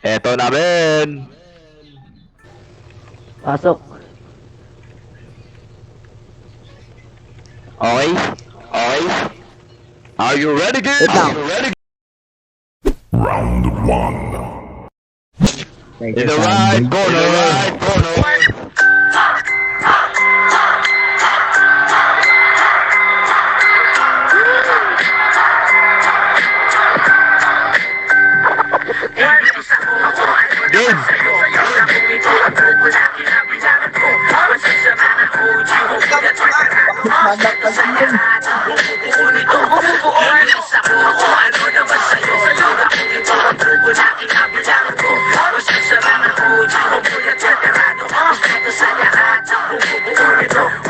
Eto na, men. Pasok. Okay? Okay? Are you ready, kids? Wait lang. Are you ready? Round one. In the right corner. In the right corner. Game.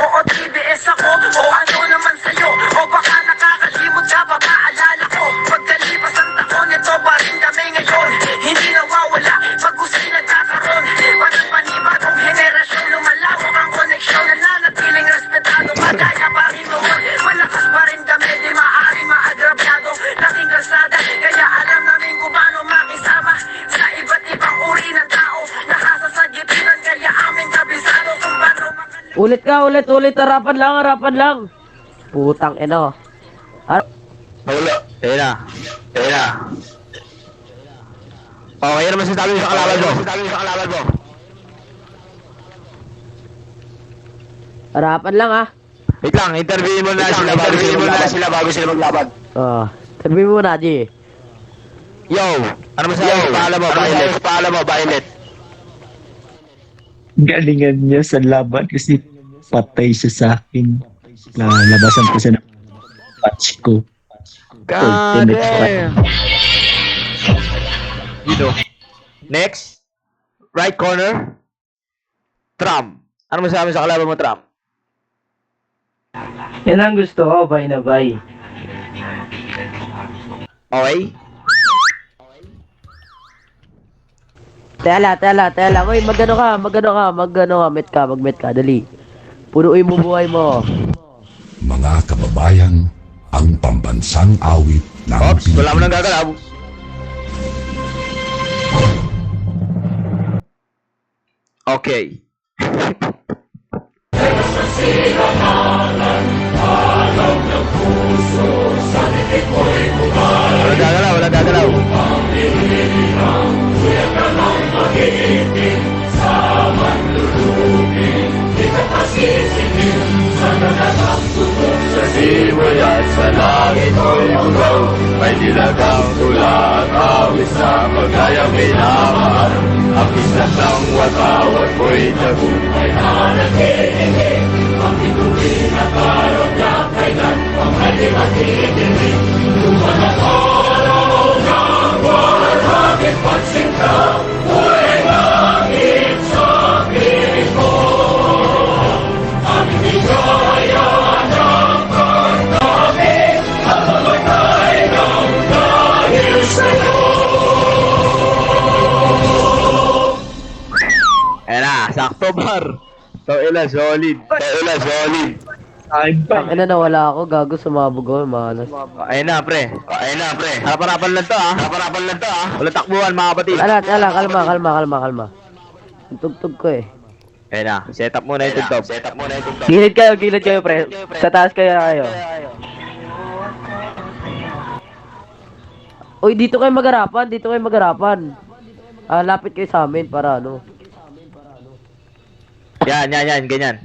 Oo, TBS ako, o ano naman sa'yo. O baka nakakalimot ka pa maalala ko. Pagkalipas ng taon, ito pa rin kami ngayon. Hindi nawawala, pag gusta'y nagkakaroon. Parang panibagong henerasyon, lumalawak ang koneksyon. Nananatiling respetado, kagaya pa rin noon. Malakas pa rin kami, di maaaring maagrabyado. Laking kalsada, kaya alam namin kung paano makisama sa iba't ibang uri ng tao. Nakasasagitan, kaya amin kabisado kung paano Ulit ka, ulit. Harapan lang. Putang ino. Wala. Ayun na. Ayun na. Okay, yan naman sinasabi mo sa kalaban mo. Harapan lang ah. Wait lang, interviewin mo na sila bago sila maglaban. Sabi mo na, G. Yo, ano masasabi sa paalam mo, Violet? Galingan niya sa laban kasi patay siya sa akin. Labasan ko siya ng patch ko. God damn. Dito. Next. Right corner. Trump. Ano masasabi sa kalaban mo, Trump? Yan ang gusto ko, bay na bay. Okay? Tela. Uy, magano ka, mag-met ka, dali. Punuin mo buhay mo. Mga kababayan, ang pambansang awit ng Ops, wala mo nang gagalaw. Okay. Wala gagalaw. Sa simoy at sa langit mo'y bugaw, may dilagang tula at awis na pagkayang minamaan. Ang kislat ng watawat mo'y tagumpay na nagtitigil. Ang ituwin at parang niya kailan, ang halimatitinig. Luman ang araw ng waragit pagsingka, buhay langit sa piling ko. Ang bigaya ng pagkakit, at mamatay ng dahil sa'yo. Ayan na, sakto bar. Tawila, solid. Ang ina na wala ako, gago sumabog ako, malas. Ayun na, pre. Harapan-harapan lang to, ah. Wala takbuhan, mga kapatid. Kalma. Ang tugtog ko eh. Ayun na, set up muna yung tugtog. Gilid kayo, pre. Sa taas kayo. Uy, dito kayo magarapan. Lapit kayo sa amin para ano. Yan, ganyan.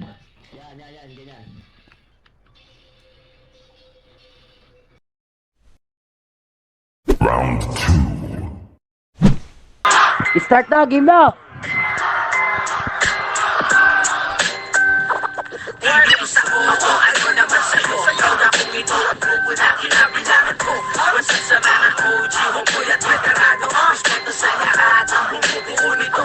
Round two. Start na, game na! Ano naman sa'yo, sa'yo na kung ito ang grupo na kinabilangan ko. Basta sa mga OG, homeboy at veterano, respeto sa lahat ang bumubuo nito.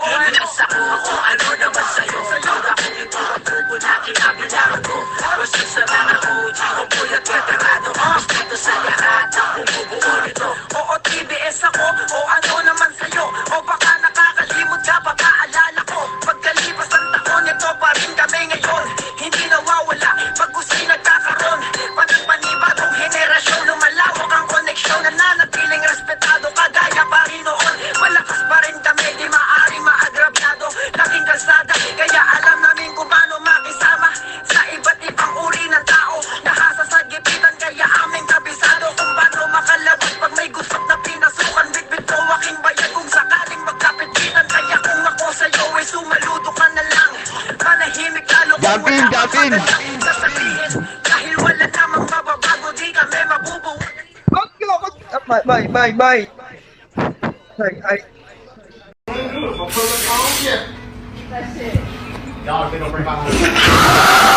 Iinis ako, ano naman sa'yo, sa'yo na kung ito ang grupo na kinabilangan ko. Basta sa mga OG, homeboy at veterano, respeto sa lahat ang bumubuo nito. Oo, TBS ako, o ano naman sa'yo, o baka nakakalimot ka pa maalala ko. Pagkalipas ng taon, ito pa rin kami ngayon. Hindi nawawala, pag gusta'y nagkakaroon. Panibagong henerasyon, lumalawak ang koneksyon. Nananatiling respetado, kagaya pa rin noon. Malakas natin. Sasabihin, dahil wala namang mababago, di kami mabubuo. Bye. Ay.